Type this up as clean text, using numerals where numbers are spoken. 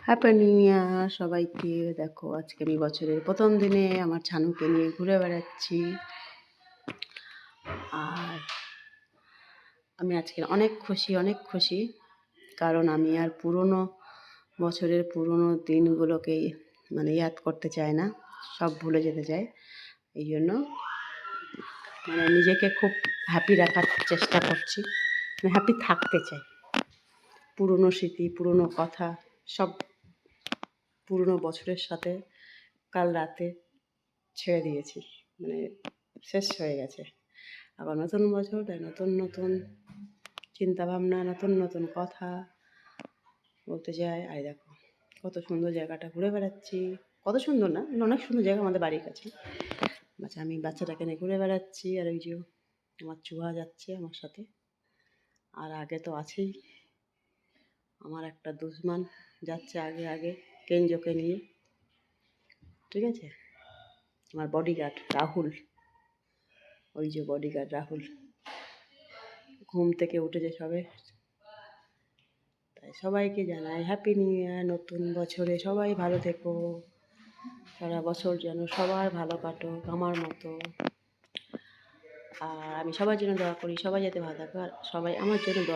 Happy new year সবাইকে। দেখো আজকে আমি বছরের প্রথম দিনে আমার ছানুকে নিয়ে ঘুরে বেড়াচ্ছি। আর আমি আজকে অনেক খুশি কারণ আমি আর বছরের পুরনো দিনগুলোকে ইয়াদ করতে চাই না, সব ভুলে যেতে চাই। এই জন্য নিজেকে খুব হ্যাপি রাখার চেষ্টা করছি, হ্যাপি থাকতে চাই। পুরনো স্মৃতি, পুরনো কথা, সব পুরনো বছরের সাথে কাল রাতে ছেড়ে দিয়েছি, শেষ হয়ে গেছে। আবার নতুন বছর, তাই নতুন চিন্তাভাবনা, নতুন কথা বলতে চাই। আর দেখো কত সুন্দর জায়গাটা ঘুরে বেড়াচ্ছি। কত সুন্দর না, অনেক সুন্দর জায়গা আমাদের বাড়ির কাছে। আমি বাচ্চাটাকে নিয়ে ঘুরে বেড়াচ্ছি। আর ওই যে আমার চুহা যাচ্ছে আমার সাথে। আর আগে তো আছেই আমার একটা দুশমান যাচ্ছে আগে কেঞ্জোকে নিয়ে, ঠিক আছে। আমার বডিগার্ড রাহুল, ওই যে বডিগার্ড রাহুল ঘুম থেকে উঠেছে সবে। তাই সবাইকে জানাই হ্যাপি নিউ ইয়ার। নতুন বছরে সবাই ভালো থেকো, সারা বছর যেন সবার ভালো কাটুক আমার মতো। আর আমি সবার জন্য দোয়া করি, সবাই যাতে ভালো থাকে, আর সবাই আমার জন্য দোয়া